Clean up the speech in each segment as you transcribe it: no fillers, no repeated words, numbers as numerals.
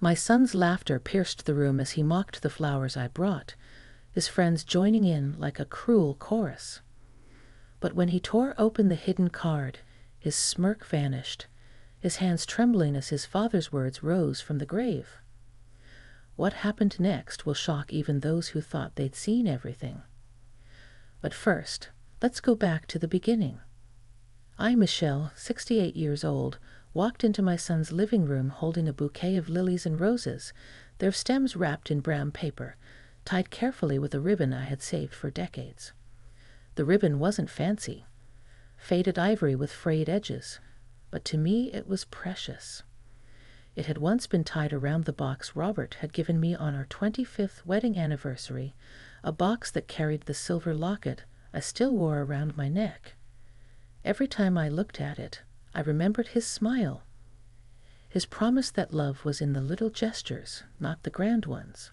My son's laughter pierced the room as he mocked the flowers I brought, his friends joining in like a cruel chorus. But when he tore open the hidden card, his smirk vanished, his hands trembling as his father's words rose from the grave. What happened next will shock even those who thought they'd seen everything. But first, let's go back to the beginning. I, Michelle, 68 years old, walked into my son's living room holding a bouquet of lilies and roses, their stems wrapped in brown paper, tied carefully with a ribbon I had saved for decades. The ribbon wasn't fancy, faded ivory with frayed edges, but to me it was precious. It had once been tied around the box Robert had given me on our 25th wedding anniversary, a box that carried the silver locket I still wore around my neck. Every time I looked at it, I remembered his smile, his promise that love was in the little gestures, not the grand ones.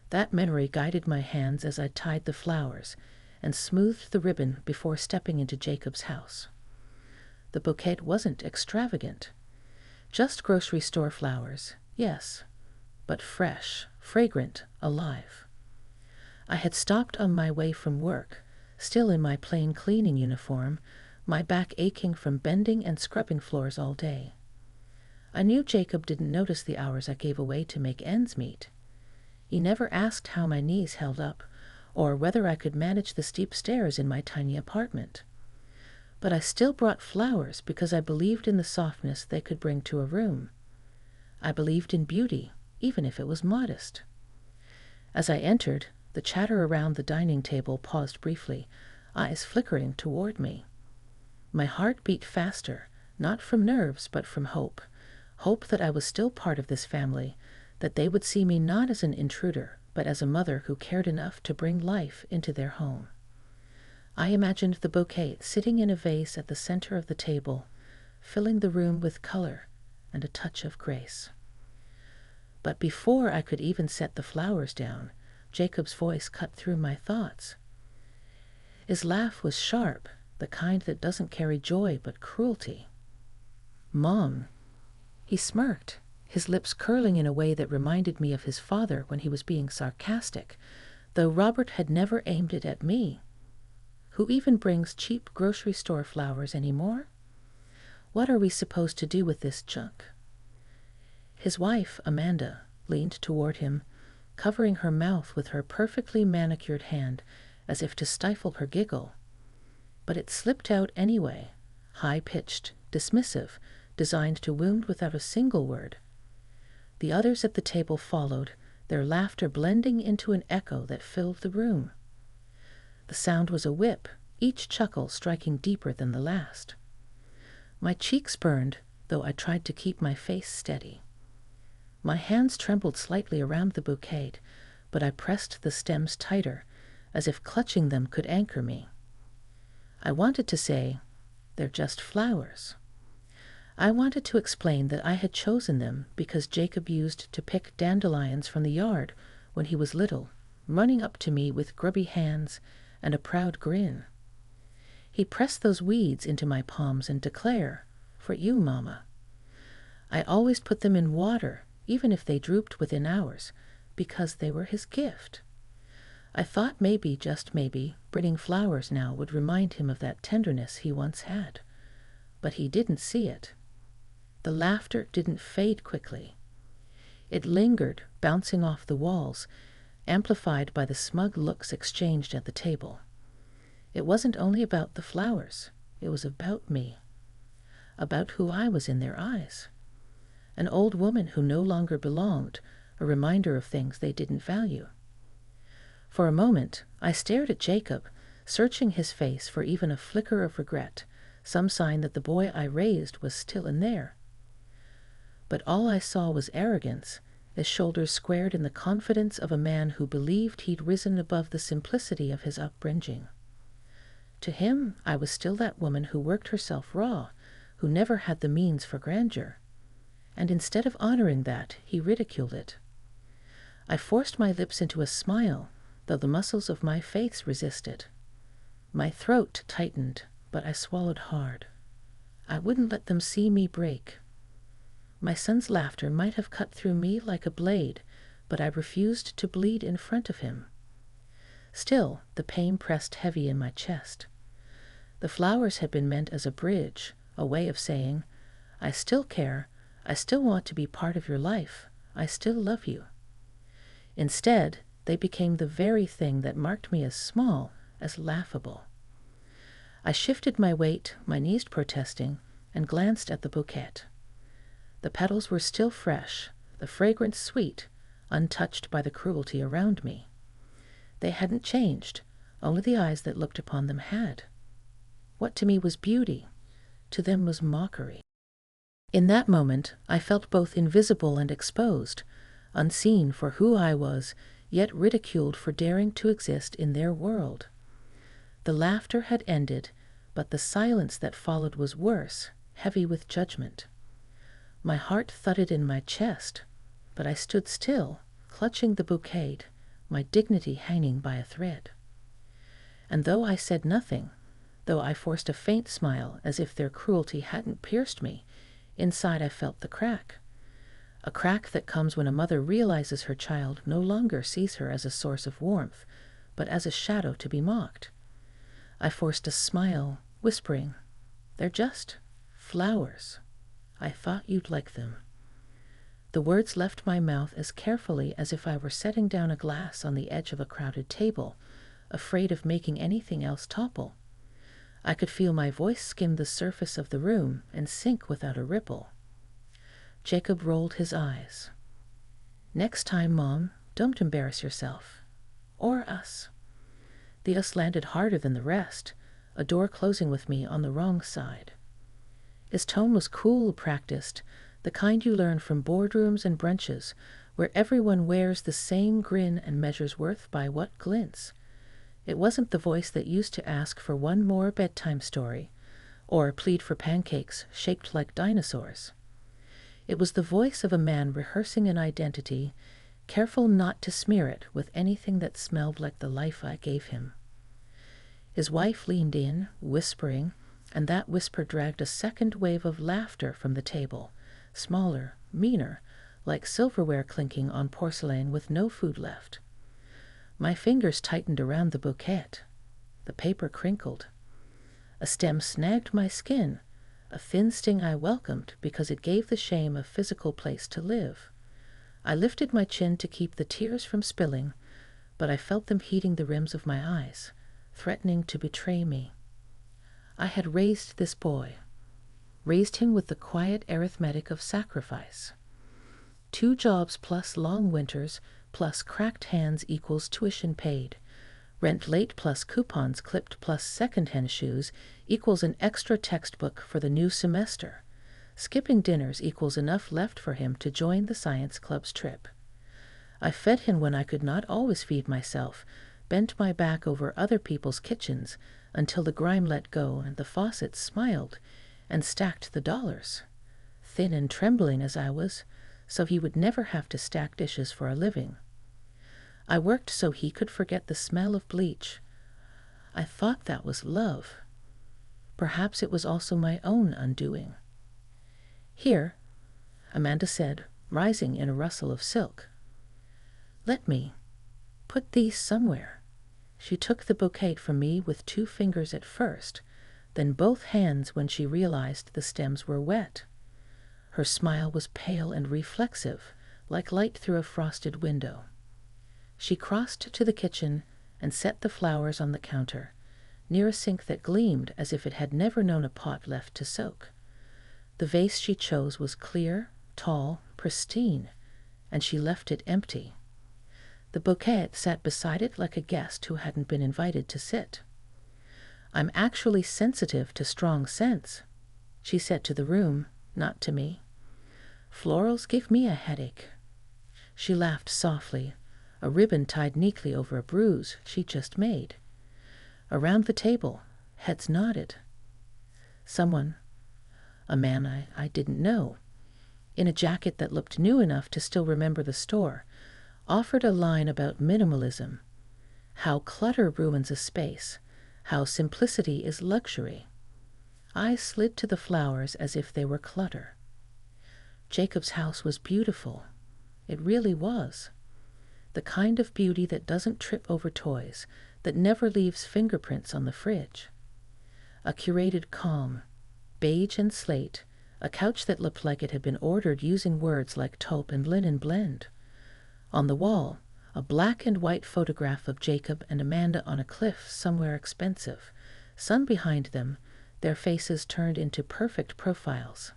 That memory guided my hands as I tied the flowers and smoothed the ribbon before stepping into Jacob's house. The bouquet wasn't extravagant. Just grocery store flowers, yes, but fresh, fragrant, alive. I had stopped on my way from work, still in my plain cleaning uniform, my back aching from bending and scrubbing floors all day. I knew Jacob didn't notice the hours I gave away to make ends meet. He never asked how my knees held up, or whether I could manage the steep stairs in my tiny apartment. But I still brought flowers because I believed in the softness they could bring to a room. I believed in beauty, even if it was modest. As I entered, the chatter around the dining table paused briefly, eyes flickering toward me. My heart beat faster, not from nerves but from hope. Hope that I was still part of this family, that they would see me not as an intruder, but as a mother who cared enough to bring life into their home. I imagined the bouquet sitting in a vase at the center of the table, filling the room with color and a touch of grace. But before I could even set the flowers down, Jacob's voice cut through my thoughts. His laugh was sharp, the kind that doesn't carry joy but cruelty. "Mom." He smirked, his lips curling in a way that reminded me of his father when he was being sarcastic, though Robert had never aimed it at me. Who even brings cheap grocery store flowers anymore? What are we supposed to do with this junk? His wife, Amanda, leaned toward him, covering her mouth with her perfectly manicured hand as if to stifle her giggle. But it slipped out anyway, high-pitched, dismissive, designed to wound without a single word. The others at the table followed, their laughter blending into an echo that filled the room. The sound was a whip, each chuckle striking deeper than the last. My cheeks burned, though I tried to keep my face steady. My hands trembled slightly around the bouquet, but I pressed the stems tighter, as if clutching them could anchor me. I wanted to say, "They're just flowers." I wanted to explain that I had chosen them because Jacob used to pick dandelions from the yard when he was little, running up to me with grubby hands and a proud grin. He'd press those weeds into my palms and declare, "For you, Mama." I always put them in water, even if they drooped within hours, because they were his gift. I thought maybe, just maybe, bringing flowers now would remind him of that tenderness he once had. But he didn't see it. The laughter didn't fade quickly. It lingered, bouncing off the walls, amplified by the smug looks exchanged at the table. It wasn't only about the flowers, it was about me, about who I was in their eyes. An old woman who no longer belonged, a reminder of things they didn't value. For a moment, I stared at Jacob, searching his face for even a flicker of regret, some sign that the boy I raised was still in there. But all I saw was arrogance, his shoulders squared in the confidence of a man who believed he'd risen above the simplicity of his upbringing. To him, I was still that woman who worked herself raw, who never had the means for grandeur. And instead of honoring that, he ridiculed it. I forced my lips into a smile, though the muscles of my face resisted. My throat tightened, but I swallowed hard. I wouldn't let them see me break. My son's laughter might have cut through me like a blade, but I refused to bleed in front of him. Still, the pain pressed heavy in my chest. The flowers had been meant as a bridge, a way of saying, I still care, I still want to be part of your life, I still love you. Instead, they became the very thing that marked me as small, as laughable. I shifted my weight, my knees protesting, and glanced at the bouquet. The petals were still fresh, the fragrance sweet, untouched by the cruelty around me. They hadn't changed, only the eyes that looked upon them had. What to me was beauty, to them was mockery. In that moment, I felt both invisible and exposed, unseen for who I was, yet ridiculed for daring to exist in their world. The laughter had ended, but the silence that followed was worse, heavy with judgment. My heart thudded in my chest, but I stood still, clutching the bouquet, my dignity hanging by a thread. And though I said nothing, though I forced a faint smile as if their cruelty hadn't pierced me, inside I felt the crack. A crack that comes when a mother realizes her child no longer sees her as a source of warmth, but as a shadow to be mocked. I forced a smile, whispering, "They're just flowers. I thought you'd like them." The words left my mouth as carefully as if I were setting down a glass on the edge of a crowded table, afraid of making anything else topple. I could feel my voice skim the surface of the room and sink without a ripple. Jacob rolled his eyes. "Next time, Mom, don't embarrass yourself. Or us." The us landed harder than the rest, a door closing with me on the wrong side. His tone was cool, practiced, the kind you learn from boardrooms and brunches, where everyone wears the same grin and measures worth by what glints. It wasn't the voice that used to ask for one more bedtime story, or plead for pancakes shaped like dinosaurs. It was the voice of a man rehearsing an identity, careful not to smear it with anything that smelled like the life I gave him. His wife leaned in, whispering, and that whisper dragged a second wave of laughter from the table, smaller, meaner, like silverware clinking on porcelain with no food left. My fingers tightened around the bouquet. The paper crinkled. A stem snagged my skin, a thin sting I welcomed because it gave the shame a physical place to live. I lifted my chin to keep the tears from spilling, but I felt them heating the rims of my eyes, threatening to betray me. I had raised this boy, raised him with the quiet arithmetic of sacrifice. 2 jobs plus long winters plus cracked hands equals tuition paid. Rent late plus coupons clipped plus second-hand shoes equals an extra textbook for the new semester. Skipping dinners equals enough left for him to join the science club's trip. I fed him when I could not always feed myself, bent my back over other people's kitchens until the grime let go and the faucets smiled, and stacked the dollars, thin and trembling as I was, so he would never have to stack dishes for a living. I worked so he could forget the smell of bleach. I thought that was love. Perhaps it was also my own undoing. "Here," Amanda said, rising in a rustle of silk. "Let me put these somewhere." She took the bouquet from me with 2 fingers at first, then both hands when she realized the stems were wet. Her smile was pale and reflexive, like light through a frosted window. She crossed to the kitchen and set the flowers on the counter, near a sink that gleamed as if it had never known a pot left to soak. The vase she chose was clear, tall, pristine, and she left it empty. The bouquet sat beside it like a guest who hadn't been invited to sit. "I'm actually sensitive to strong scents," she said to the room, not to me. "Florals give me a headache." She laughed softly, a ribbon tied neatly over a bruise she'd just made. Around the table, heads nodded. Someone, a man I didn't know, in a jacket that looked new enough to still remember the store, offered a line about minimalism, how clutter ruins a space, how simplicity is luxury. I slid to the flowers as if they were clutter. Jacob's house was beautiful. It really was. The kind of beauty that doesn't trip over toys, that never leaves fingerprints on the fridge. A curated calm, beige and slate, a couch that looked like it had been ordered using words like taupe and linen blend. On the wall, a black and white photograph of Jacob and Amanda on a cliff somewhere expensive, sun behind them, their faces turned into perfect profiles.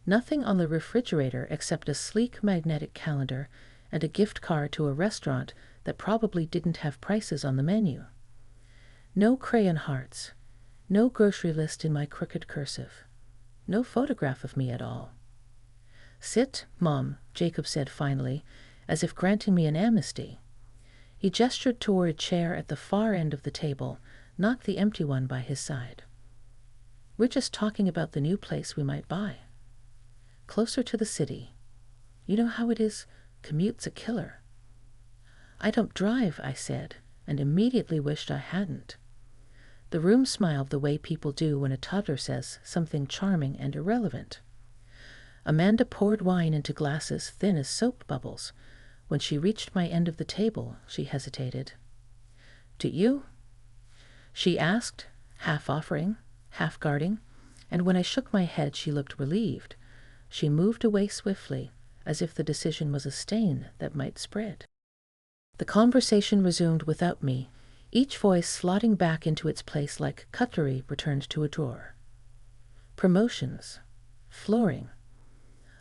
Nothing on the refrigerator except a sleek magnetic calendar and a gift card to a restaurant that probably didn't have prices on the menu. No crayon hearts, no grocery list in my crooked cursive, no photograph of me at all. "Sit, Mom," Jacob said finally, as if granting me an amnesty. He gestured toward a chair at the far end of the table, not the empty one by his side. "We're just talking about the new place we might buy. Closer to the city. You know how it is, commute's a killer." "I don't drive," I said, and immediately wished I hadn't. The room smiled the way people do when a toddler says something charming and irrelevant. Amanda poured wine into glasses thin as soap bubbles. When she reached my end of the table, she hesitated. "Do you?" she asked, half offering, half guarding, and when I shook my head, she looked relieved. She moved away swiftly, as if the decision was a stain that might spread. The conversation resumed without me, each voice slotting back into its place like cutlery returned to a drawer. Promotions, flooring,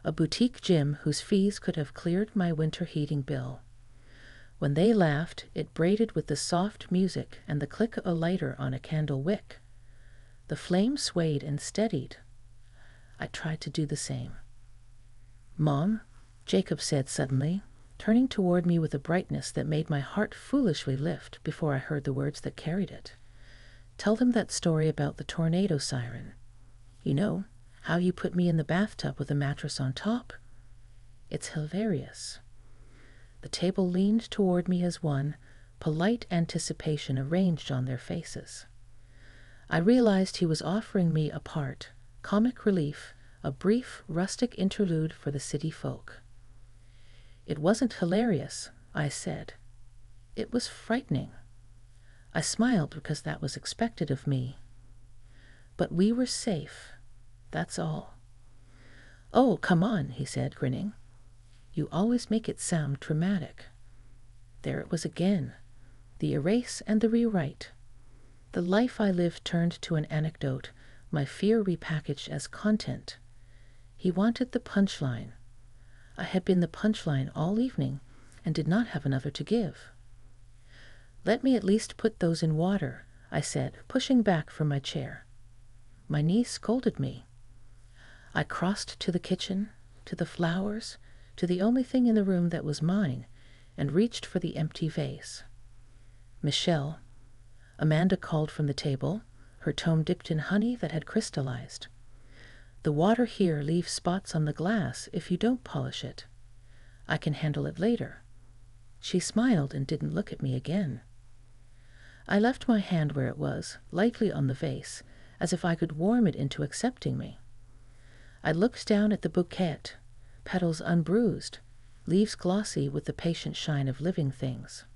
a boutique gym whose fees could have cleared my winter heating bill. When they laughed, it braided with the soft music and the click of a lighter on a candle wick. The flame swayed and steadied. I tried to do the same. "Mom," Jacob said suddenly, turning toward me with a brightness that made my heart foolishly lift before I heard the words that carried it. "Tell them that story about the tornado siren. You know, how you put me in the bathtub with a mattress on top? It's hilarious." The table leaned toward me as one, polite anticipation arranged on their faces. I realized he was offering me a part, comic relief, a brief, rustic interlude for the city folk. "It wasn't hilarious," I said. "It was frightening." I smiled because that was expected of me. "But we were safe, that's all." "Oh, come on," he said, grinning. "You always make it sound dramatic." There it was again, the erase and the rewrite. The life I lived turned to an anecdote, my fear repackaged as content. He wanted the punchline. I had been the punchline all evening and did not have another to give. "Let me at least put those in water," I said, pushing back from my chair. My niece scolded me. I crossed to the kitchen, to the flowers, to the only thing in the room that was mine, and reached for the empty vase. "Michelle," Amanda called from the table, her tone dipped in honey that had crystallized. "The water here leaves spots on the glass if you don't polish it. I can handle it later." She smiled and didn't look at me again. I left my hand where it was, lightly on the vase, as if I could warm it into accepting me. I looked down at the bouquet, petals unbruised, leaves glossy with the patient shine of living things.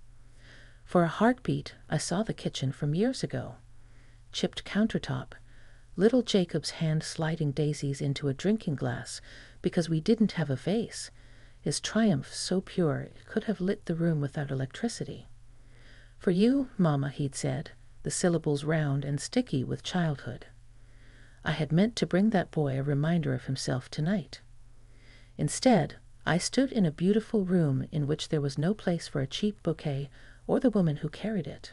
For a heartbeat, I saw the kitchen from years ago. Chipped countertop, little Jacob's hand sliding daisies into a drinking glass because we didn't have a vase, his triumph so pure it could have lit the room without electricity. "For you, Mama," he'd said, the syllables round and sticky with childhood. I had meant to bring that boy a reminder of himself tonight. Instead, I stood in a beautiful room in which there was no place for a cheap bouquet or the woman who carried it.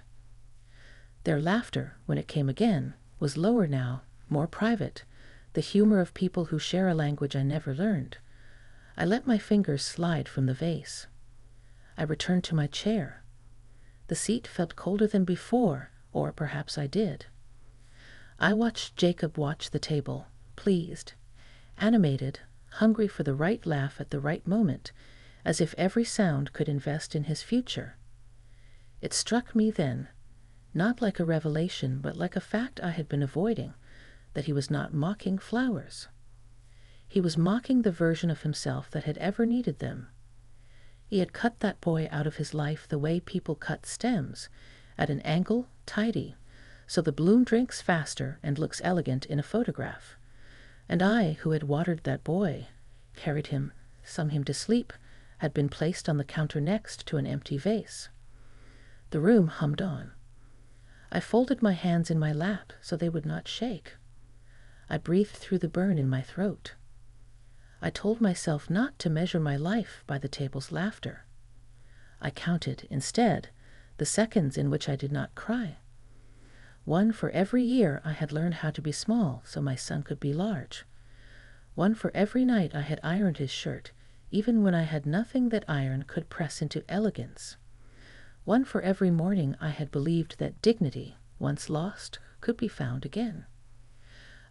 Their laughter, when it came again, was lower now, more private, the humor of people who share a language I never learned. I let my fingers slide from the vase. I returned to my chair. The seat felt colder than before, or perhaps I did. I watched Jacob watch the table, pleased, animated, hungry for the right laugh at the right moment, as if every sound could invest in his future. It struck me then, not like a revelation, but like a fact I had been avoiding, that he was not mocking flowers. He was mocking the version of himself that had ever needed them. He had cut that boy out of his life the way people cut stems, at an angle, tidy, so the bloom drinks faster and looks elegant in a photograph. And I, who had watered that boy, carried him, sung him to sleep, had been placed on the counter next to an empty vase. The room hummed on. I folded my hands in my lap so they would not shake. I breathed through the burn in my throat. I told myself not to measure my life by the table's laughter. I counted, instead, the seconds in which I did not cry. One for every year I had learned how to be small so my son could be large. One for every night I had ironed his shirt, even when I had nothing that iron could press into elegance. One for every morning I had believed that dignity, once lost, could be found again.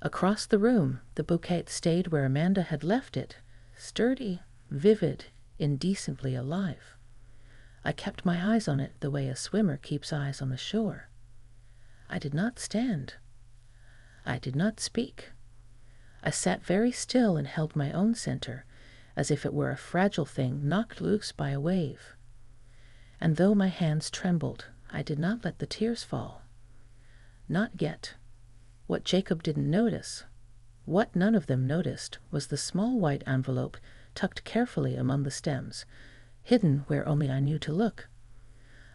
Across the room, the bouquet stayed where Amanda had left it, sturdy, vivid, indecently alive. I kept my eyes on it the way a swimmer keeps eyes on the shore. I did not stand. I did not speak. I sat very still and held my own center, as if it were a fragile thing knocked loose by a wave. And though my hands trembled, I did not let the tears fall. Not yet. What Jacob didn't notice, what none of them noticed, was the small white envelope tucked carefully among the stems, hidden where only I knew to look.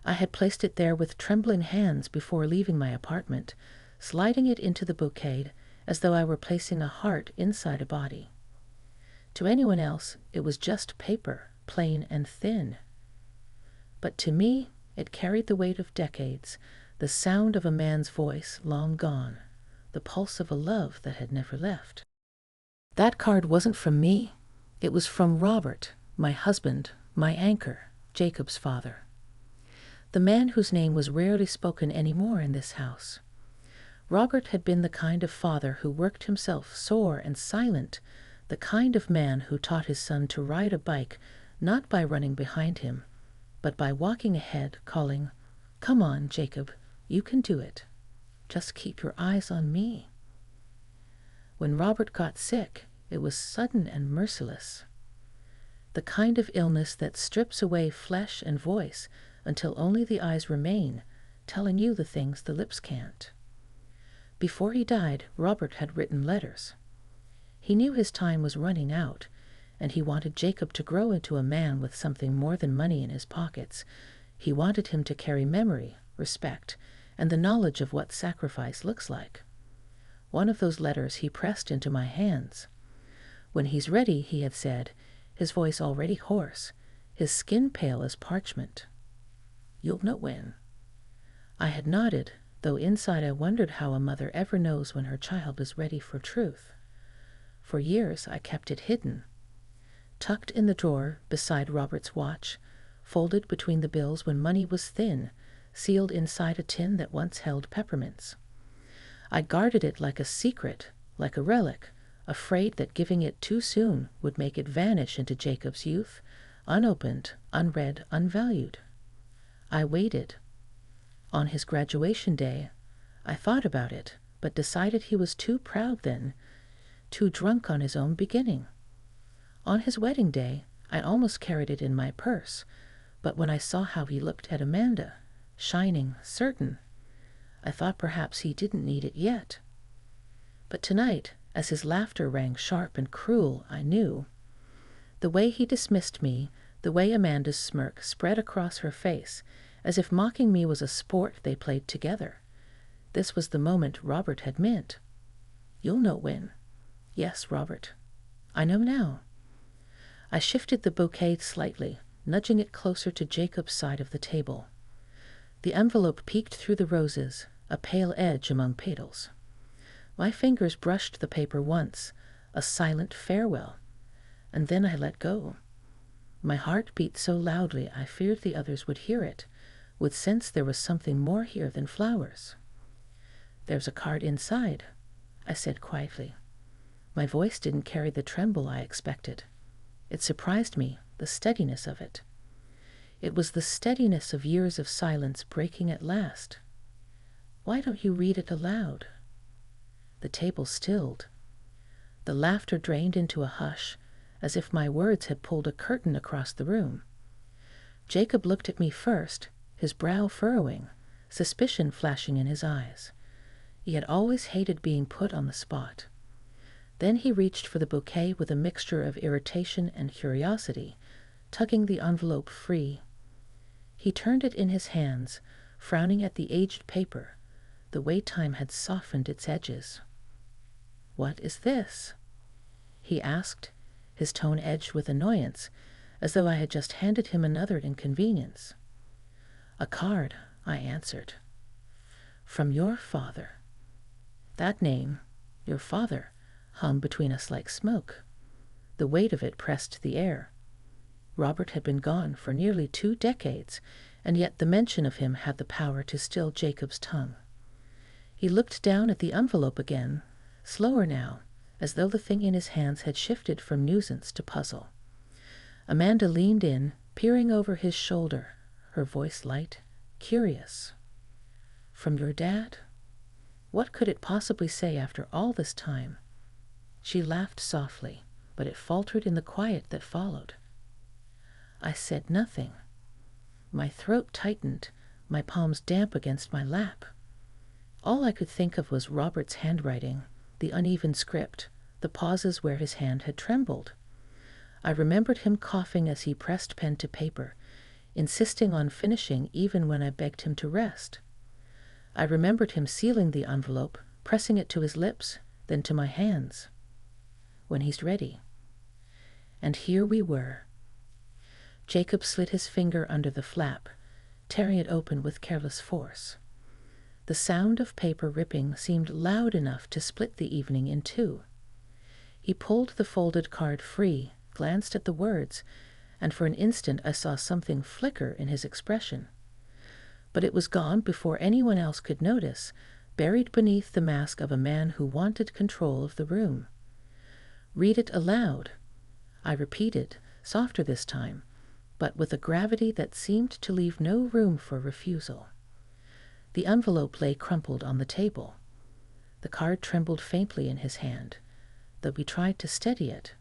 I had placed it there with trembling hands before leaving my apartment, sliding it into the bouquet as though I were placing a heart inside a body. To anyone else, it was just paper, plain and thin. But to me, it carried the weight of decades, the sound of a man's voice long gone, the pulse of a love that had never left. That card wasn't from me. It was from Robert, my husband, my anchor, Jacob's father. The man whose name was rarely spoken anymore in this house. Robert had been the kind of father who worked himself sore and silent, the kind of man who taught his son to ride a bike not by running behind him, but by walking ahead, calling, "Come on, Jacob, you can do it. Just keep your eyes on me." When Robert got sick, it was sudden and merciless. The kind of illness that strips away flesh and voice until only the eyes remain, telling you the things the lips can't. Before he died, Robert had written letters. He knew his time was running out, and he wanted Jacob to grow into a man with something more than money in his pockets. He wanted him to carry memory, respect, and the knowledge of what sacrifice looks like. One of those letters he pressed into my hands. "When he's ready," he had said, his voice already hoarse, his skin pale as parchment. "You'll know when." I had nodded, though inside I wondered how a mother ever knows when her child is ready for truth. For years I kept it hidden, tucked in the drawer beside Robert's watch, folded between the bills when money was thin, sealed inside a tin that once held peppermints. I guarded it like a secret, like a relic, afraid that giving it too soon would make it vanish into Jacob's youth, unopened, unread, unvalued. I waited. On his graduation day, I thought about it, but decided he was too proud then, too drunk on his own beginning. On his wedding day, I almost carried it in my purse, but when I saw how he looked at Amanda, shining, certain, I thought perhaps he didn't need it yet. But tonight, as his laughter rang sharp and cruel, I knew. The way he dismissed me, the way Amanda's smirk spread across her face, as if mocking me was a sport they played together. This was the moment Robert had meant. "You'll know when." "Yes, Robert. I know now." I shifted the bouquet slightly, nudging it closer to Jacob's side of the table. The envelope peeked through the roses, a pale edge among petals. My fingers brushed the paper once, a silent farewell, and then I let go. My heart beat so loudly I feared the others would hear it, would sense there was something more here than flowers. "There's a card inside," I said quietly. My voice didn't carry the tremble I expected. It surprised me, the steadiness of it. It was the steadiness of years of silence breaking at last. "Why don't you read it aloud?" The table stilled. The laughter drained into a hush, as if my words had pulled a curtain across the room. Jacob looked at me first, his brow furrowing, suspicion flashing in his eyes. He had always hated being put on the spot. Then he reached for the bouquet with a mixture of irritation and curiosity, tugging the envelope free. He turned it in his hands, frowning at the aged paper. The way time had softened its edges. "What is this?" he asked, his tone edged with annoyance, as though I had just handed him another inconvenience. "A card," I answered. "From your father." That name, your father, hung between us like smoke. The weight of it pressed the air. Robert had been gone for nearly 2 decades, and yet the mention of him had the power to still Jacob's tongue. He looked down at the envelope again, slower now, as though the thing in his hands had shifted from nuisance to puzzle. Amanda leaned in, peering over his shoulder, her voice light, curious. "From your dad? What could it possibly say after all this time?" She laughed softly, but it faltered in the quiet that followed. I said nothing. My throat tightened, my palms damp against my lap. All I could think of was Robert's handwriting, the uneven script, the pauses where his hand had trembled. I remembered him coughing as he pressed pen to paper, insisting on finishing even when I begged him to rest. I remembered him sealing the envelope, pressing it to his lips, then to my hands. "When he's ready." And here we were. Jacob slid his finger under the flap, tearing it open with careless force. The sound of paper ripping seemed loud enough to split the evening in two. He pulled the folded card free, glanced at the words, and for an instant I saw something flicker in his expression. But it was gone before anyone else could notice, buried beneath the mask of a man who wanted control of the room. "Read it aloud," I repeated, softer this time, but with a gravity that seemed to leave no room for refusal. The envelope lay crumpled on the table. The card trembled faintly in his hand, though he tried to steady it.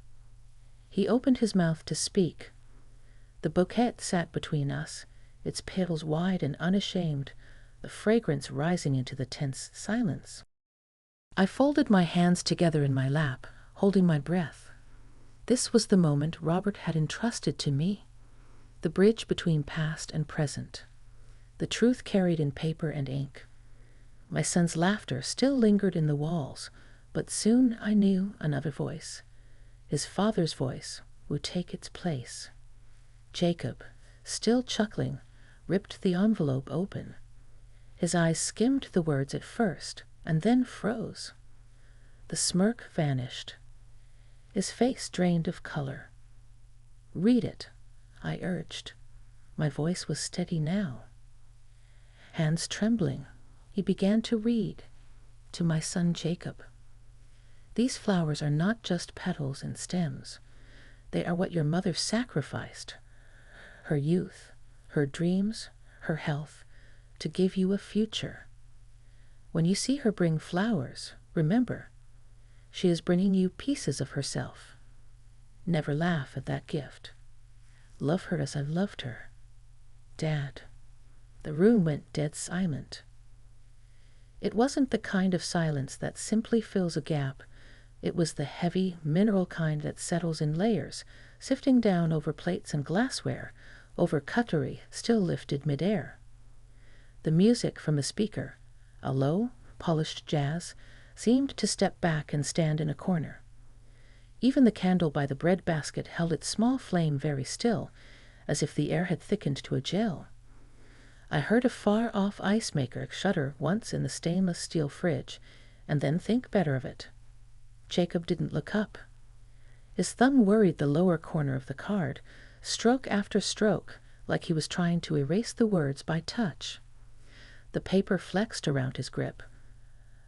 He opened his mouth to speak. The bouquet sat between us, its petals wide and unashamed, the fragrance rising into the tense silence. I folded my hands together in my lap, holding my breath. This was the moment Robert had entrusted to me, the bridge between past and present, the truth carried in paper and ink. My son's laughter still lingered in the walls, but soon I knew another voice. His father's voice would take its place. Jacob, still chuckling, ripped the envelope open. His eyes skimmed the words at first, and then froze. The smirk vanished. His face drained of color. "Read it," I urged. My voice was steady now. Hands trembling, he began to read, to my son Jacob. "These flowers are not just petals and stems. They are what your mother sacrificed. Her youth, her dreams, her health, to give you a future. When you see her bring flowers, remember, she is bringing you pieces of herself. Never laugh at that gift. Love her as I've loved her. Dad." The room went dead silent. It wasn't the kind of silence that simply fills a gap. It was the heavy, mineral kind that settles in layers, sifting down over plates and glassware, over cutlery still lifted midair. The music from the speaker, a low, polished jazz, seemed to step back and stand in a corner. Even the candle by the bread basket held its small flame very still, as if the air had thickened to a gel. I heard a far-off ice maker shudder once in the stainless steel fridge, and then think better of it. Jacob didn't look up. His thumb worried the lower corner of the card, stroke after stroke, like he was trying to erase the words by touch. The paper flexed around his grip,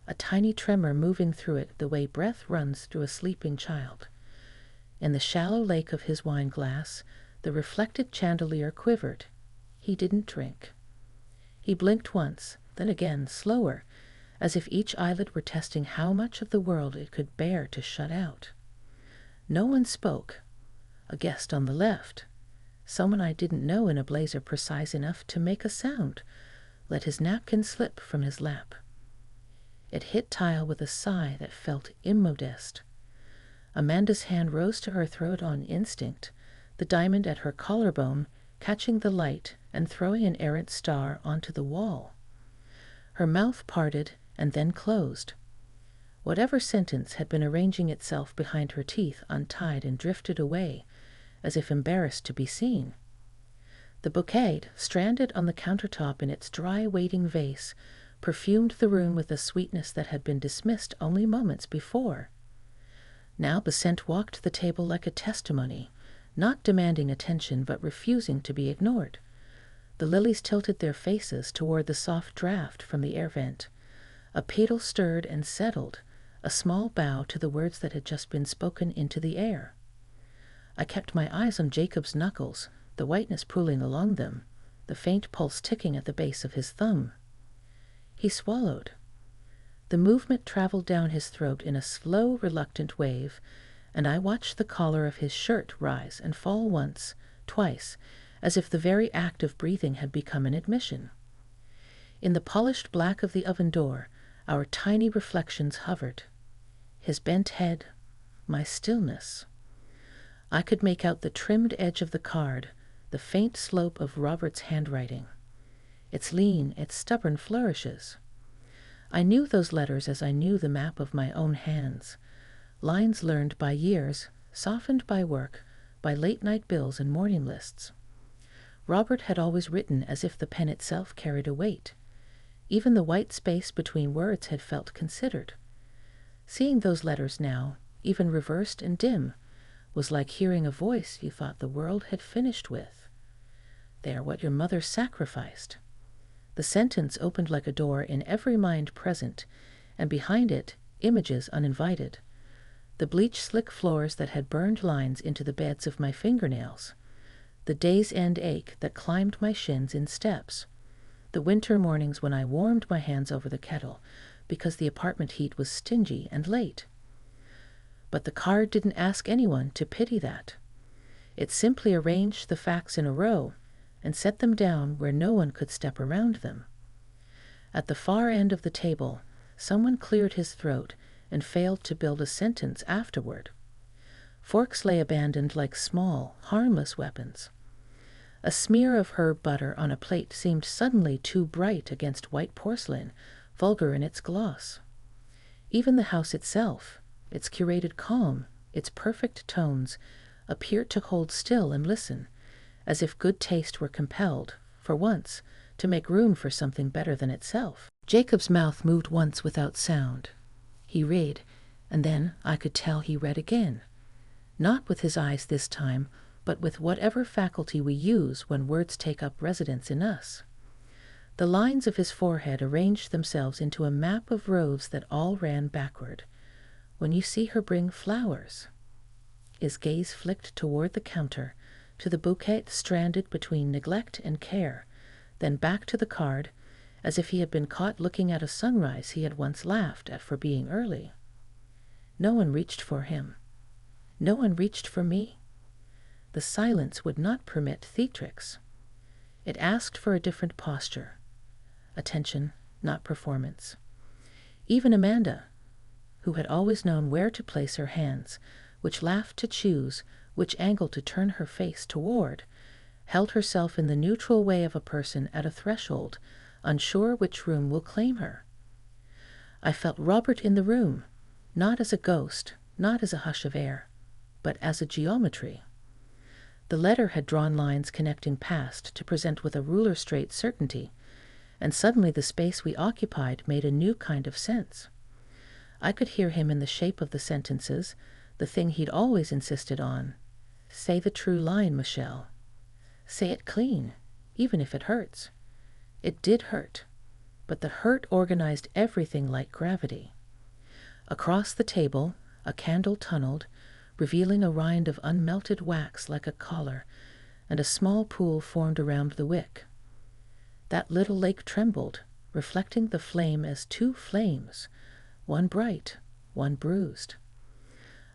a tiny tremor moving through it the way breath runs through a sleeping child. In the shallow lake of his wine glass, the reflected chandelier quivered. He didn't drink. He blinked once, then again, slower, as if each eyelid were testing how much of the world it could bear to shut out. No one spoke. A guest on the left, someone I didn't know in a blazer precise enough to make a sound, let his napkin slip from his lap. It hit tile with a sigh that felt immodest. Amanda's hand rose to her throat on instinct, the diamond at her collarbone catching the light and throwing an errant star onto the wall. Her mouth parted and then closed. Whatever sentence had been arranging itself behind her teeth untied and drifted away, as if embarrassed to be seen. The bouquet, stranded on the countertop in its dry waiting vase, perfumed the room with a sweetness that had been dismissed only moments before. Now the scent walked the table like a testimony, not demanding attention but refusing to be ignored. The lilies tilted their faces toward the soft draft from the air vent. A petal stirred and settled, a small bow to the words that had just been spoken into the air. I kept my eyes on Jacob's knuckles, the whiteness pooling along them, the faint pulse ticking at the base of his thumb. He swallowed. The movement traveled down his throat in a slow, reluctant wave, and I watched the collar of his shirt rise and fall once, twice, as if the very act of breathing had become an admission. In the polished black of the oven door, our tiny reflections hovered. His bent head, my stillness. I could make out the trimmed edge of the card, the faint slope of Robert's handwriting. Its lean, its stubborn flourishes. I knew those letters as I knew the map of my own hands. Lines learned by years, softened by work, by late-night bills and morning lists. Robert had always written as if the pen itself carried a weight. Even the white space between words had felt considered. Seeing those letters now, even reversed and dim, was like hearing a voice you thought the world had finished with. They are what your mother sacrificed. The sentence opened like a door in every mind present, and behind it, images uninvited. The bleach-slick floors that had burned lines into the beds of my fingernails. The day's end ache that climbed my shins in steps. The winter mornings when I warmed my hands over the kettle because the apartment heat was stingy and late. But the card didn't ask anyone to pity that. It simply arranged the facts in a row and set them down where no one could step around them. At the far end of the table, someone cleared his throat and failed to build a sentence afterward. Forks lay abandoned like small, harmless weapons. A smear of herb butter on a plate seemed suddenly too bright against white porcelain, vulgar in its gloss. Even the house itself, its curated calm, its perfect tones, appeared to hold still and listen, as if good taste were compelled, for once, to make room for something better than itself. Jacob's mouth moved once without sound. He read, and then I could tell he read again. Not with his eyes this time, but with whatever faculty we use when words take up residence in us. The lines of his forehead arranged themselves into a map of roads that all ran backward. When you see her bring flowers. His gaze flicked toward the counter, to the bouquet stranded between neglect and care, then back to the card, as if he had been caught looking at a sunrise he had once laughed at for being early. No one reached for him. No one reached for me. The silence would not permit theatrics. It asked for a different posture. Attention, not performance. Even Amanda, who had always known where to place her hands, which laughed to choose, which angle to turn her face toward, held herself in the neutral way of a person at a threshold, unsure which room will claim her. I felt Robert in the room, not as a ghost, not as a hush of air, but as a geometry. The letter had drawn lines connecting past to present with a ruler-straight certainty, and suddenly the space we occupied made a new kind of sense. I could hear him in the shape of the sentences, the thing he'd always insisted on. Say the true line, Michelle. Say it clean, even if it hurts. It did hurt, but the hurt organized everything like gravity. Across the table, a candle tunneled, revealing a rind of unmelted wax like a collar, and a small pool formed around the wick. That little lake trembled, reflecting the flame as two flames, one bright, one bruised.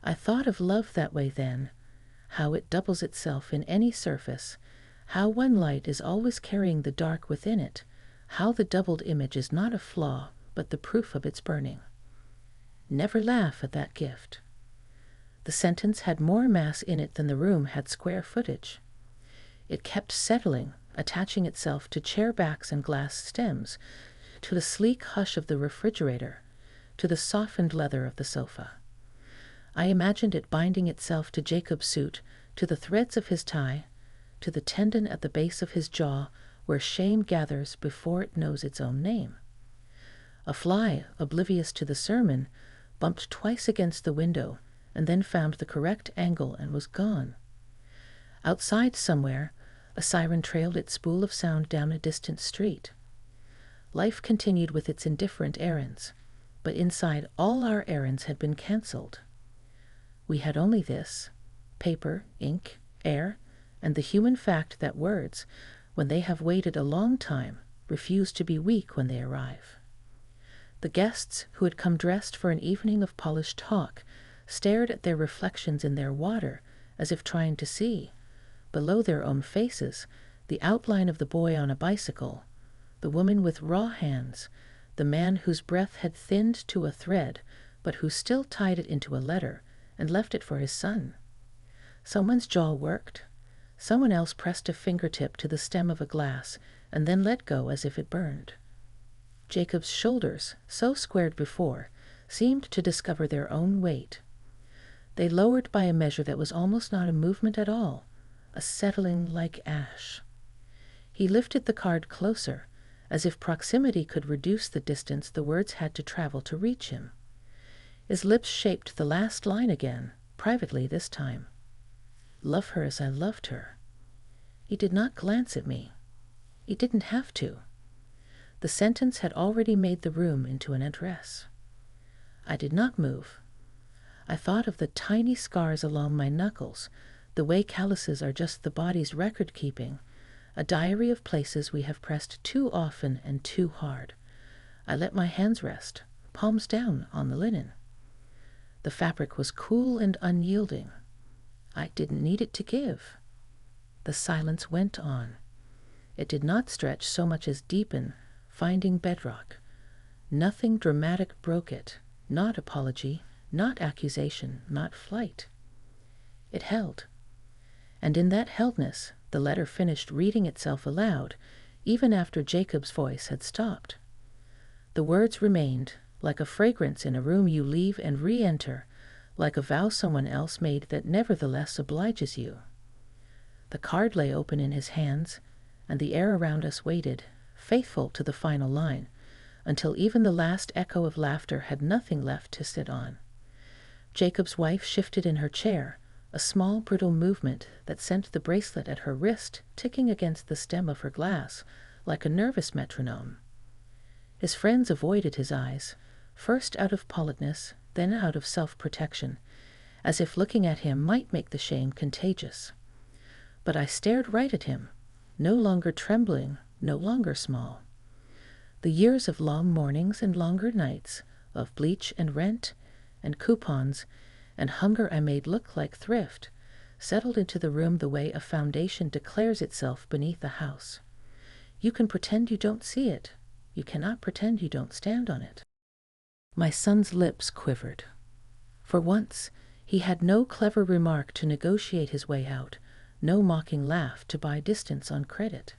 I thought of love that way then, how it doubles itself in any surface, how one light is always carrying the dark within it, how the doubled image is not a flaw, but the proof of its burning. Never laugh at that gift. The sentence had more mass in it than the room had square footage. It kept settling, attaching itself to chair backs and glass stems, to the sleek hush of the refrigerator, to the softened leather of the sofa. I imagined it binding itself to Jacob's suit, to the threads of his tie, to the tendon at the base of his jaw, where shame gathers before it knows its own name. A fly, oblivious to the sermon, bumped twice against the window, and then found the correct angle and was gone. Outside somewhere, a siren trailed its spool of sound down a distant street. Life continued with its indifferent errands, but inside all our errands had been cancelled. We had only this: paper, ink, air, and the human fact that words, when they have waited a long time, refuse to be weak when they arrive. The guests who had come dressed for an evening of polished talk stared at their reflections in their water as if trying to see, below their own faces, the outline of the boy on a bicycle, the woman with raw hands, the man whose breath had thinned to a thread, but who still tied it into a letter and left it for his son. Someone's jaw worked. Someone else pressed a fingertip to the stem of a glass and then let go as if it burned. Jacob's shoulders, so squared before, seemed to discover their own weight. They lowered by a measure that was almost not a movement at all, a settling like ash. He lifted the card closer, as if proximity could reduce the distance the words had to travel to reach him. His lips shaped the last line again, privately this time. Love her as I loved her. He did not glance at me. He didn't have to. The sentence had already made the room into an address. I did not move. I thought of the tiny scars along my knuckles, the way calluses are just the body's record-keeping, a diary of places we have pressed too often and too hard. I let my hands rest, palms down on the linen. The fabric was cool and unyielding. I didn't need it to give. The silence went on. It did not stretch so much as deepen, finding bedrock. Nothing dramatic broke it, not apology, not accusation, not flight. It held. And in that heldness, the letter finished reading itself aloud, even after Jacob's voice had stopped. The words remained, like a fragrance in a room you leave and re-enter, like a vow someone else made that nevertheless obliges you. The card lay open in his hands, and the air around us waited, faithful to the final line, until even the last echo of laughter had nothing left to sit on. Jacob's wife shifted in her chair, a small brittle movement that sent the bracelet at her wrist ticking against the stem of her glass, like a nervous metronome. His friends avoided his eyes, first out of politeness, then out of self-protection, as if looking at him might make the shame contagious. But I stared right at him, no longer trembling, no longer small. The years of long mornings and longer nights, of bleach and rent, and coupons, and hunger I made look like thrift, settled into the room the way a foundation declares itself beneath a house. You can pretend you don't see it. You cannot pretend you don't stand on it. My son's lips quivered. For once, he had no clever remark to negotiate his way out, no mocking laugh to buy distance on credit.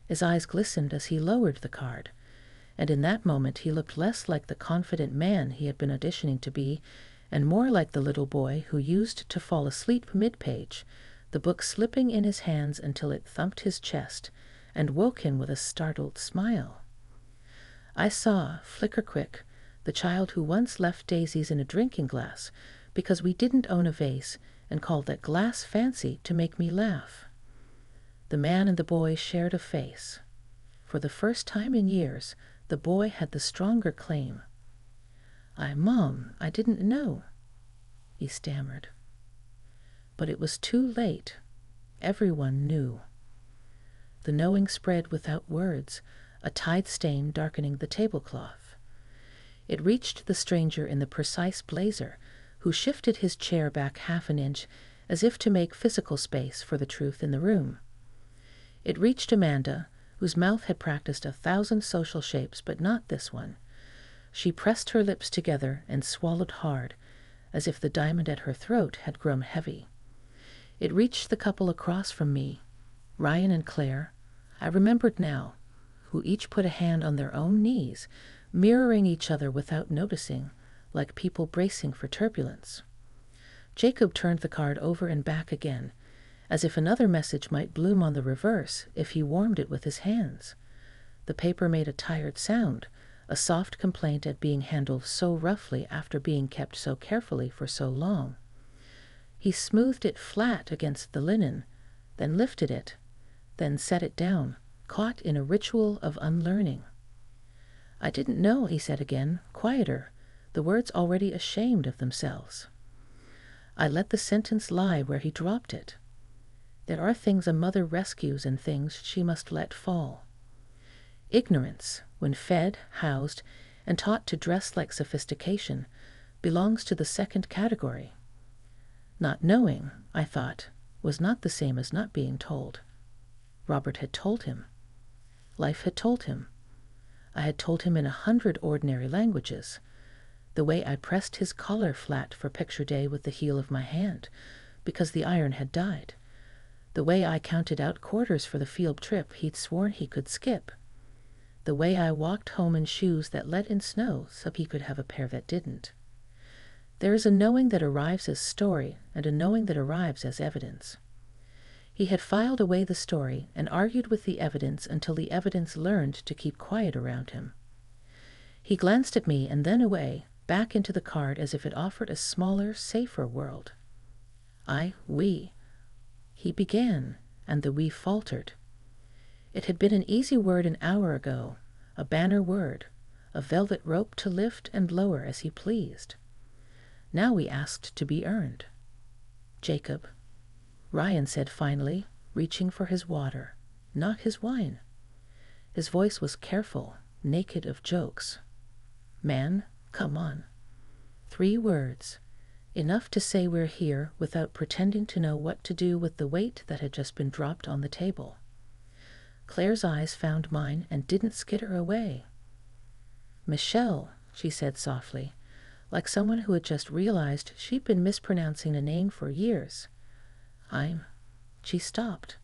His eyes glistened as he lowered the card, and in that moment he looked less like the confident man he had been auditioning to be, and more like the little boy who used to fall asleep mid-page, the book slipping in his hands until it thumped his chest, and woke him with a startled smile. I saw, flicker-quick, the child who once left daisies in a drinking glass because we didn't own a vase and called that glass fancy to make me laugh. The man and the boy shared a face. For the first time in years, the boy had the stronger claim. Mom, I didn't know," he stammered. But it was too late. Everyone knew. The knowing spread without words, a tide stain darkening the tablecloth. It reached the stranger in the precise blazer, who shifted his chair back half an inch as if to make physical space for the truth in the room. It reached Amanda, whose mouth had practiced 1,000 social shapes, but not this one. She pressed her lips together and swallowed hard, as if the diamond at her throat had grown heavy. It reached the couple across from me, Ryan and Claire, I remembered now, who each put a hand on their own knees, mirroring each other without noticing, like people bracing for turbulence. Jacob turned the card over and back again, as if another message might bloom on the reverse if he warmed it with his hands. The paper made a tired sound, a soft complaint at being handled so roughly after being kept so carefully for so long. He smoothed it flat against the linen, then lifted it, then set it down, caught in a ritual of unlearning. "I didn't know," he said again, quieter, the words already ashamed of themselves. I let the sentence lie where he dropped it. There are things a mother rescues and things she must let fall. Ignorance, when fed, housed, and taught to dress like sophistication, belongs to the second category. Not knowing, I thought, was not the same as not being told. Robert had told him. Life had told him. I had told him in 100 ordinary languages. The way I pressed his collar flat for picture day with the heel of my hand, because the iron had died. The way I counted out quarters for the field trip he'd sworn he could skip. The way I walked home in shoes that let in snow so he could have a pair that didn't. There is a knowing that arrives as story and a knowing that arrives as evidence. He had filed away the story and argued with the evidence until the evidence learned to keep quiet around him. He glanced at me and then away, back into the card as if it offered a smaller, safer world. We. He began, and the we faltered. It had been an easy word an hour ago, a banner word, a velvet rope to lift and lower as he pleased. Now we asked to be earned. "Jacob," Ryan said finally, reaching for his water, not his wine. His voice was careful, naked of jokes. "Man, come on." 3 words, enough to say we're here without pretending to know what to do with the weight that had just been dropped on the table. Claire's eyes found mine and didn't skitter away. "Michelle," she said softly, like someone who had just realized she'd been mispronouncing a name for years. She stopped.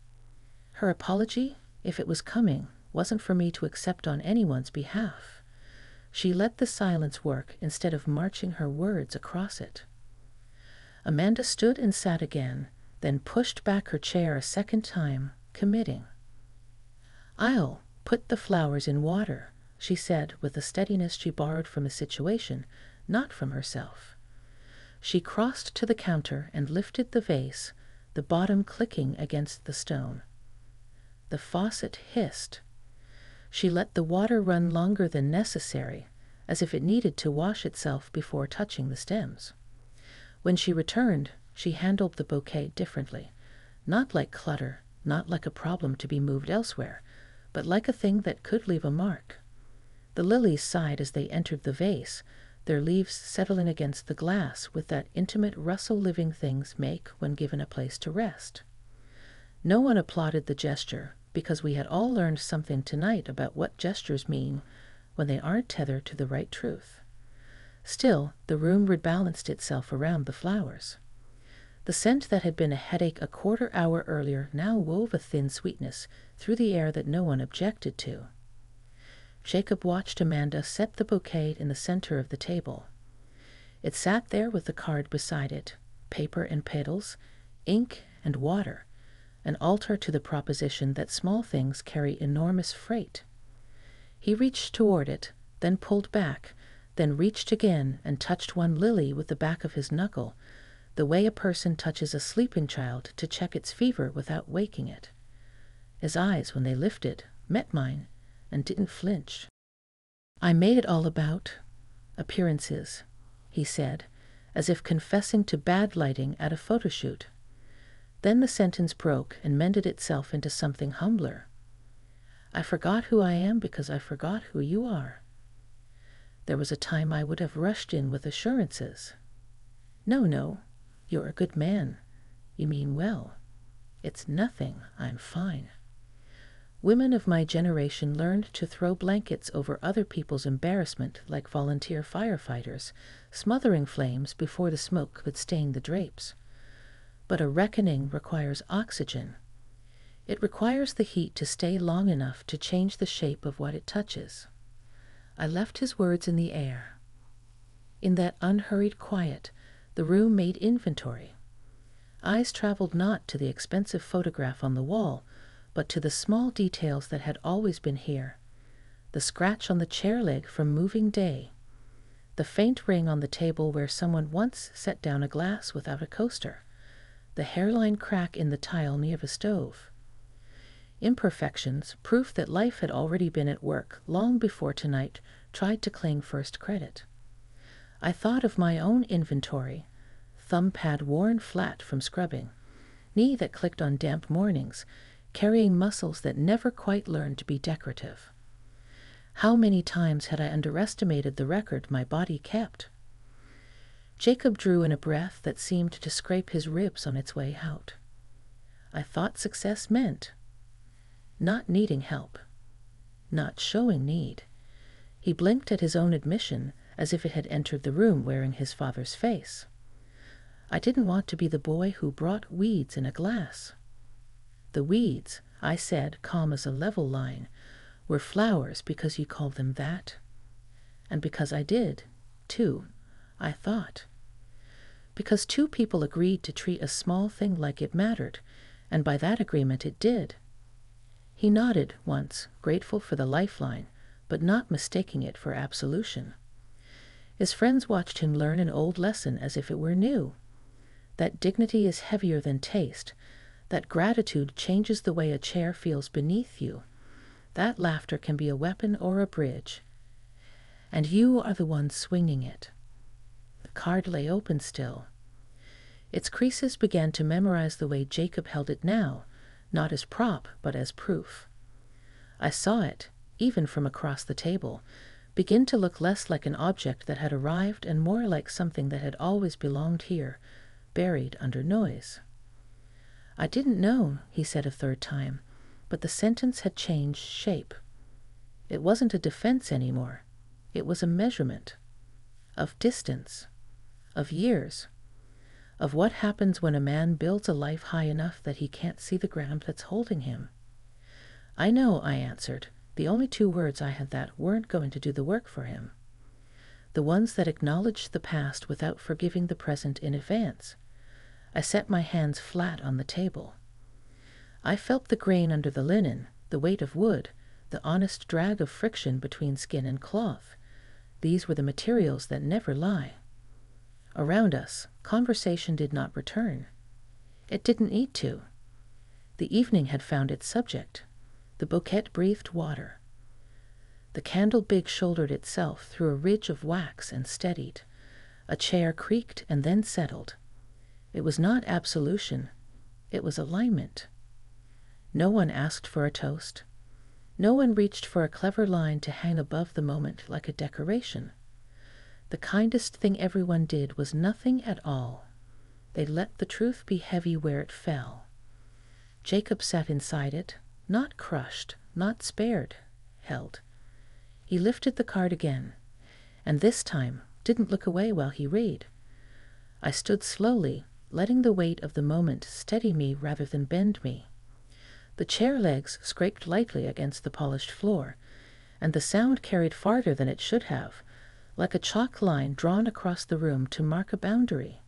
Her apology, if it was coming, wasn't for me to accept on anyone's behalf. She let the silence work instead of marching her words across it. Amanda stood and sat again, then pushed back her chair a second time, committing. "I'll put the flowers in water," she said with a steadiness she borrowed from the situation, not from herself. She crossed to the counter and lifted the vase, the bottom clicking against the stone. The faucet hissed. She let the water run longer than necessary, as if it needed to wash itself before touching the stems. When she returned, she handled the bouquet differently, not like clutter, not like a problem to be moved elsewhere, but like a thing that could leave a mark. The lilies sighed as they entered the vase, their leaves settling against the glass with that intimate rustle living things make when given a place to rest. No one applauded the gesture, because we had all learned something tonight about what gestures mean when they aren't tethered to the right truth. Still, the room rebalanced itself around the flowers. The scent that had been a headache a quarter hour earlier now wove a thin sweetness through the air that no one objected to. Jacob watched Amanda set the bouquet in the center of the table. It sat there with the card beside it, paper and petals, ink and water, an altar to the proposition that small things carry enormous freight. He reached toward it, then pulled back, then reached again and touched one lily with the back of his knuckle, the way a person touches a sleeping child to check its fever without waking it. His eyes, when they lifted, met mine and didn't flinch. "I made it all about appearances," he said, as if confessing to bad lighting at a photo shoot. Then the sentence broke and mended itself into something humbler. I forgot who I am because I forgot who you are. There was a time I would have rushed in with assurances. No, no, you're a good man. You mean well. It's nothing. I'm fine. Women of my generation learned to throw blankets over other people's embarrassment like volunteer firefighters, smothering flames before the smoke could stain the drapes. But a reckoning requires oxygen. It requires the heat to stay long enough to change the shape of what it touches. I left his words in the air. In that unhurried quiet, the room made inventory. Eyes traveled not to the expensive photograph on the wall, but to the small details that had always been here. The scratch on the chair leg from moving day. The faint ring on the table where someone once set down a glass without a coaster. The hairline crack in the tile near the stove. Imperfections, proof that life had already been at work long before tonight tried to claim first credit. I thought of my own inventory. Thumb pad worn flat from scrubbing. Knee that clicked on damp mornings, carrying muscles that never quite learned to be decorative. How many times had I underestimated the record my body kept? Jacob drew in a breath that seemed to scrape his ribs on its way out. I thought success meant not needing help, not showing need. He blinked at his own admission as if it had entered the room wearing his father's face. I didn't want to be the boy who brought weeds in a glass. The weeds, I said, calm as a level line, were flowers because you called them that. And because I did, too, I thought. Because two people agreed to treat a small thing like it mattered, and by that agreement it did. He nodded once, grateful for the lifeline, but not mistaking it for absolution. His friends watched him learn an old lesson as if it were new. That dignity is heavier than taste, that gratitude changes the way a chair feels beneath you, that laughter can be a weapon or a bridge. And you are the one swinging it. The card lay open still. Its creases began to memorize the way Jacob held it now, not as prop, but as proof. I saw it, even from across the table, begin to look less like an object that had arrived and more like something that had always belonged here, buried under noise. I didn't know, he said a third time, but the sentence had changed shape. It wasn't a defense anymore. It was a measurement. Of distance. Of years. Of what happens when a man builds a life high enough that he can't see the ground that's holding him. I know, I answered. The only two words I had that weren't going to do the work for him. The ones that acknowledged the past without forgiving the present in advance. I set my hands flat on the table. I felt the grain under the linen, the weight of wood, the honest drag of friction between skin and cloth. These were the materials that never lie. Around us, conversation did not return. It didn't need to. The evening had found its subject. The bouquet breathed water. The candle big shouldered itself through a ridge of wax and steadied. A chair creaked and then settled. It was not absolution. It was alignment. No one asked for a toast. No one reached for a clever line to hang above the moment like a decoration. The kindest thing everyone did was nothing at all. They let the truth be heavy where it fell. Jacob sat inside it, not crushed, not spared, held. He lifted the card again, and this time didn't look away while he read. I stood slowly, letting the weight of the moment steady me rather than bend me. The chair legs scraped lightly against the polished floor, and the sound carried farther than it should have, like a chalk line drawn across the room to mark a boundary.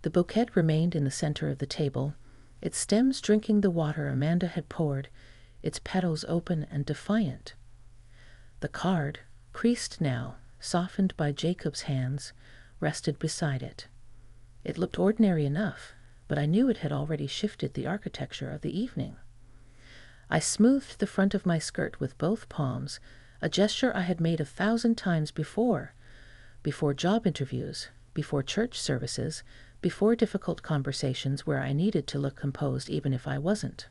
The bouquet remained in the center of the table, its stems drinking the water Amanda had poured, its petals open and defiant. The card, creased now, softened by Jacob's hands, rested beside it. It looked ordinary enough, but I knew it had already shifted the architecture of the evening. I smoothed the front of my skirt with both palms, a gesture I had made 1,000 times before job interviews, before church services, before difficult conversations where I needed to look composed even if I wasn't.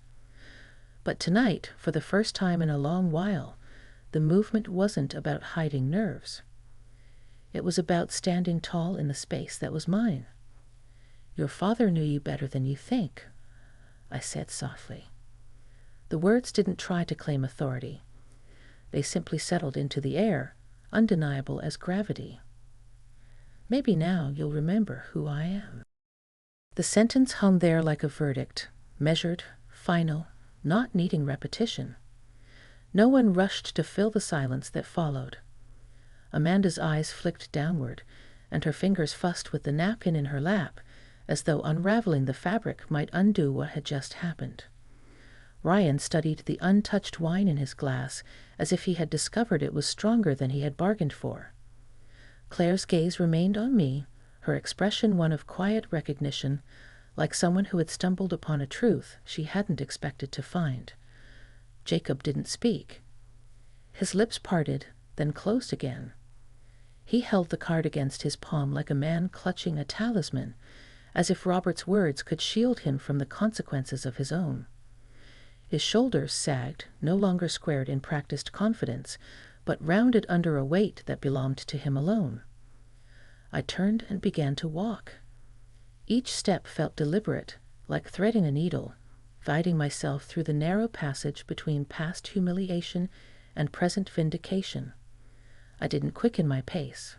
But tonight, for the first time in a long while, the movement wasn't about hiding nerves. It was about standing tall in the space that was mine. "Your father knew you better than you think," I said softly. The words didn't try to claim authority. They simply settled into the air, undeniable as gravity. "Maybe now you'll remember who I am." The sentence hung there like a verdict, measured, final, not needing repetition. No one rushed to fill the silence that followed. Amanda's eyes flicked downward, and her fingers fussed with the napkin in her lap, as though unraveling the fabric might undo what had just happened. Ryan studied the untouched wine in his glass as if he had discovered it was stronger than he had bargained for. Claire's gaze remained on me, her expression one of quiet recognition, like someone who had stumbled upon a truth she hadn't expected to find. Jacob didn't speak. His lips parted, then closed again. He held the card against his palm like a man clutching a talisman, as if Robert's words could shield him from the consequences of his own. His shoulders sagged, no longer squared in practiced confidence, but rounded under a weight that belonged to him alone. I turned and began to walk. Each step felt deliberate, like threading a needle, guiding myself through the narrow passage between past humiliation and present vindication. I didn't quicken my pace.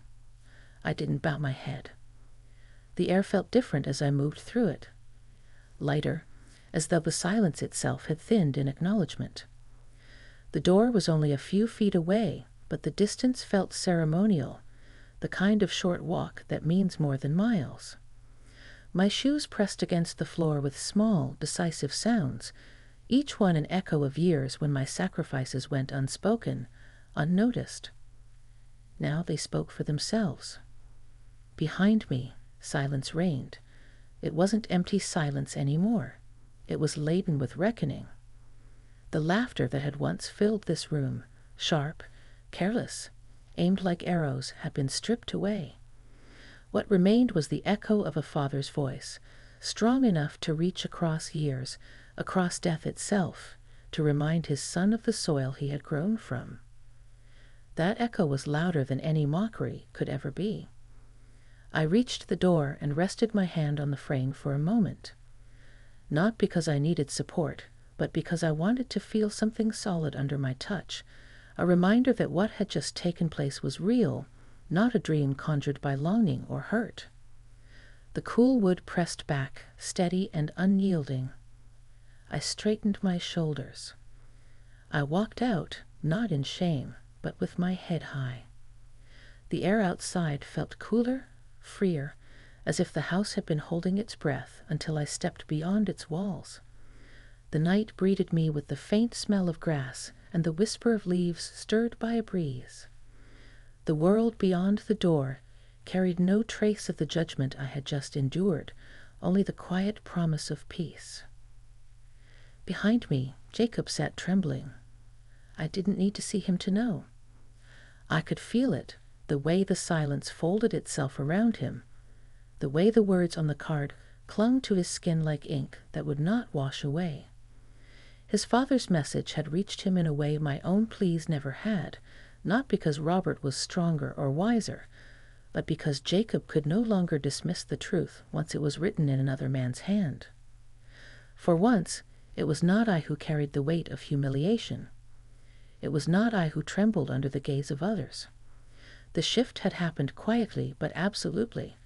I didn't bow my head. The air felt different as I moved through it, lighter, as though the silence itself had thinned in acknowledgement. The door was only a few feet away, but the distance felt ceremonial, the kind of short walk that means more than miles. My shoes pressed against the floor with small, decisive sounds, each one an echo of years when my sacrifices went unspoken, unnoticed. Now they spoke for themselves. Behind me, silence reigned. It wasn't empty silence anymore. It was laden with reckoning. The laughter that had once filled this room, sharp, careless, aimed like arrows, had been stripped away. What remained was the echo of a father's voice, strong enough to reach across years, across death itself, to remind his son of the soil he had grown from. That echo was louder than any mockery could ever be. I reached the door and rested my hand on the frame for a moment. Not because I needed support, but because I wanted to feel something solid under my touch, a reminder that what had just taken place was real, not a dream conjured by longing or hurt. The cool wood pressed back, steady and unyielding. I straightened my shoulders. I walked out, not in shame, but with my head high. The air outside felt cooler, freer, as if the house had been holding its breath until I stepped beyond its walls. The night greeted me with the faint smell of grass and the whisper of leaves stirred by a breeze. The world beyond the door carried no trace of the judgment I had just endured, only the quiet promise of peace. Behind me, Jacob sat trembling. I didn't need to see him to know. I could feel it, the way the silence folded itself around him, the way the words on the card clung to his skin like ink that would not wash away. His father's message had reached him in a way my own pleas never had, not because Robert was stronger or wiser, but because Jacob could no longer dismiss the truth once it was written in another man's hand. For once, it was not I who carried the weight of humiliation. It was not I who trembled under the gaze of others. The shift had happened quietly but absolutely,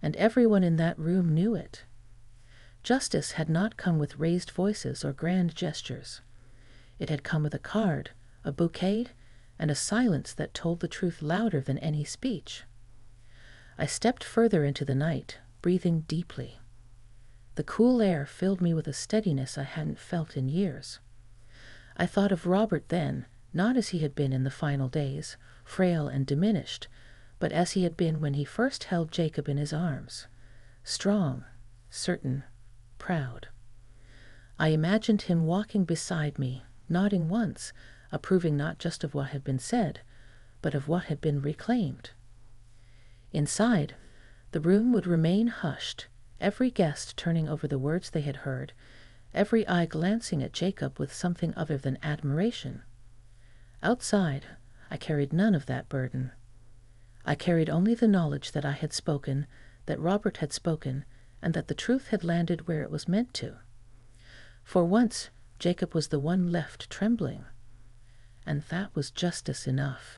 and everyone in that room knew it. Justice had not come with raised voices or grand gestures. It had come with a card, a bouquet, and a silence that told the truth louder than any speech. I stepped further into the night, breathing deeply. The cool air filled me with a steadiness I hadn't felt in years. I thought of Robert then, not as he had been in the final days, frail and diminished, but as he had been when he first held Jacob in his arms, strong, certain, proud. I imagined him walking beside me, nodding once, approving not just of what had been said, but of what had been reclaimed. Inside, the room would remain hushed, every guest turning over the words they had heard, every eye glancing at Jacob with something other than admiration. Outside, I carried none of that burden. I carried only the knowledge that I had spoken, that Robert had spoken, and that the truth had landed where it was meant to. For once, Jacob was the one left trembling, and that was justice enough.